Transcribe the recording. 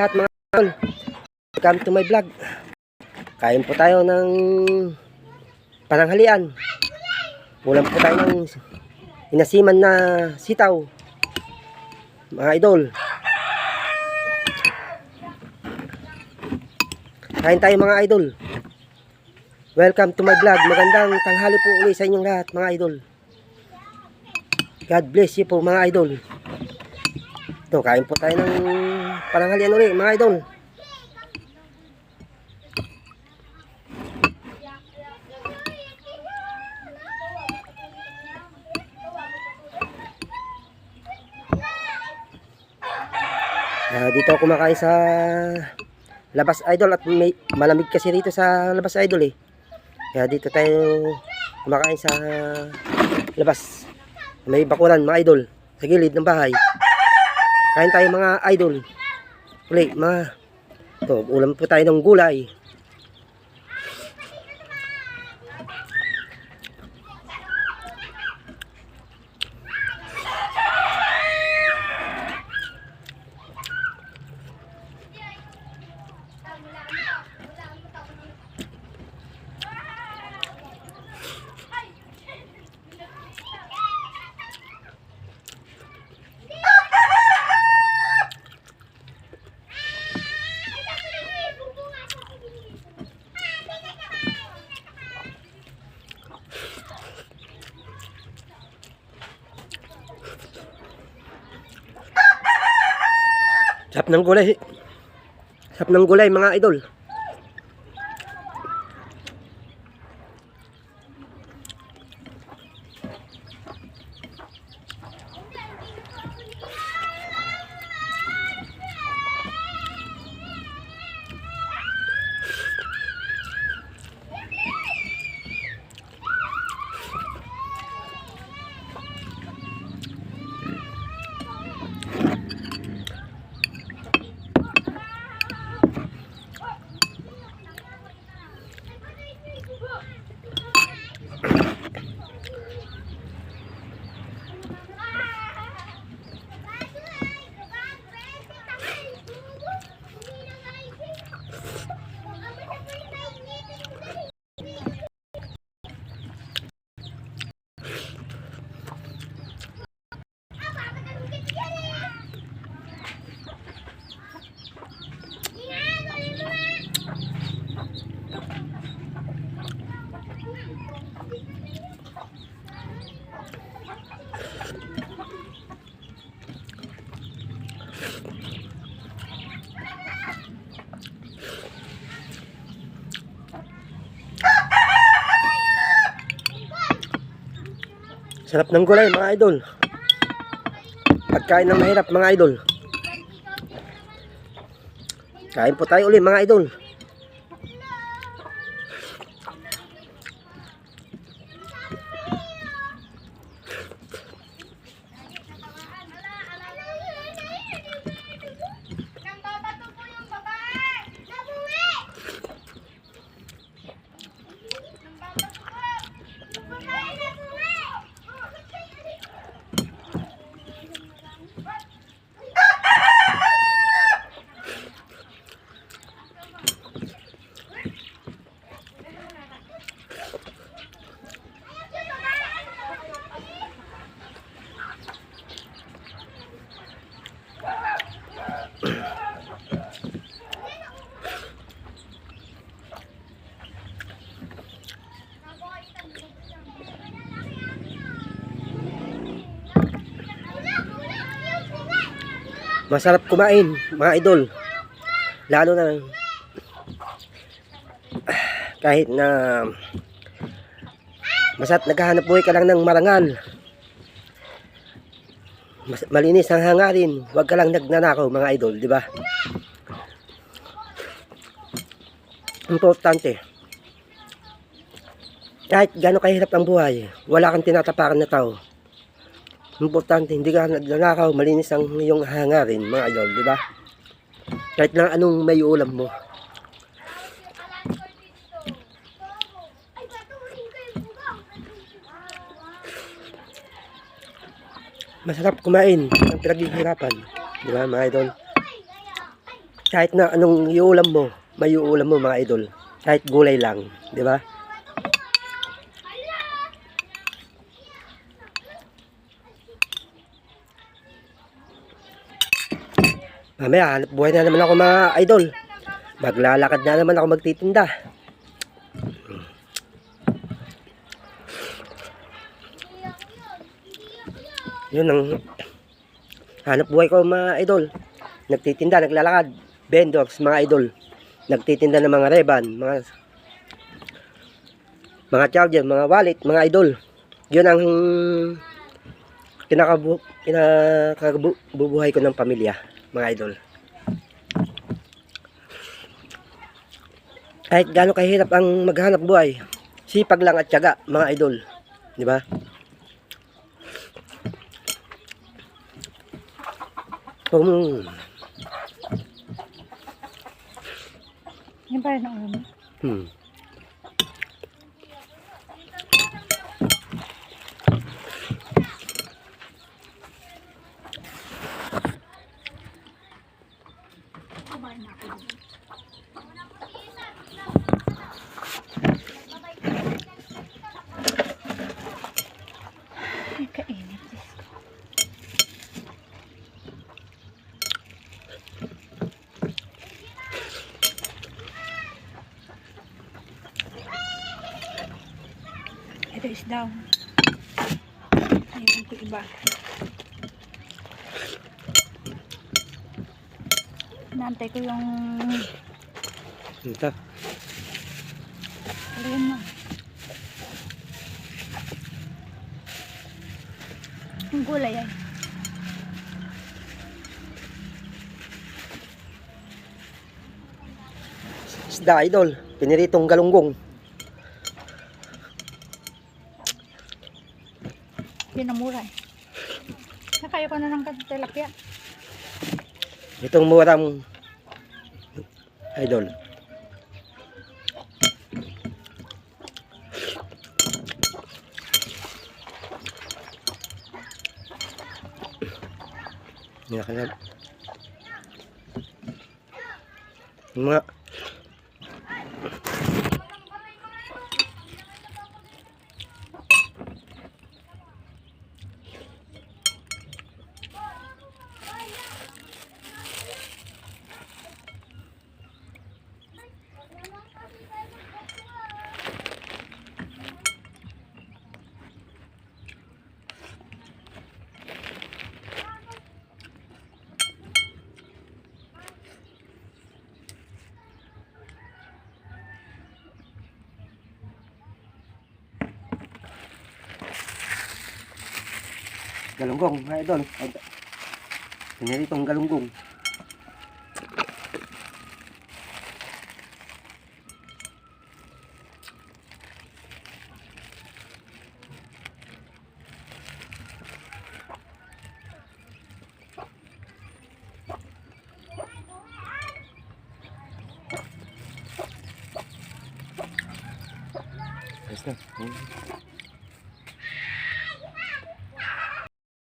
lahat mga idol. Welcome to my vlog. Kain po tayo ng pananghalian. Ulam po tayo ng inasiman na sitaw. Mga idol. Kain tayo mga idol. Welcome to my vlog. Magandang tanghali po ulit sa inyong lahat mga idol. God bless you po mga idol. Ito, kain po tayo ng pananghalian ulit mga idol. Dito ako kumakain sa labas idol at may malamig kasi dito sa labas idol eh. Kaya dito tayo kumakain sa labas. May bakuran mga idol sa gilid ng bahay. Kain tayo mga idol. Uli, ito, ulam po tayo ng gulay. Sarap ng gulay. Sarap ng gulay mga idol. Sarap ng gulay mga idol. Pagkain ng mahirap mga idol. Kain po tayo ulit mga idol. Masarap kumain mga idol. Lalo na kahit na masarap naghahanap buhay ka lang ng marangal. Malinis ang hangarin. Huwag ka lang nagnanakaw mga idol, di ba? Importante. Kahit gaano kahirap ang buhay, wala kang tinatapakan na tao. Importante, hindi ka nagnanakaw, malinis ang iyong hangarin, mga idol, di ba? Kahit na anong may ulam mo. Masarap kumain ang pinaghihirapan, di ba, mga idol? Kahit na anong iulam mo, may iulam mo mga idol. Kahit gulay lang, di ba? Mamaya, hanap buhay na naman ako mga idol. Maglalakad na naman ako magtitinda. Yun ang hanap buhay ko mga idol. Nagtitinda, naglalakad. Vendors mga idol. Nagtitinda ng mga reban, mga charger, mga wallet, mga idol. Yun ang kinakabubuhay ko ng pamilya, mga idol. Kahit gaano kahirap ang maghanap buhay, sipag lang at tiyaga, mga idol. Di ba? Yan pa rin ang ulo. Ay, kainit. Ito is down. Ayun ko iba. Nantay ko yung Ito. ayun na. Yung gulay ay. Isda idol, piniritong galunggong. Yun ang mura eh. Nakayo ko na ng tilapia. Itong murang idol. Yan mga galunggong, mga idol. Piniritong galunggong. Ayos na.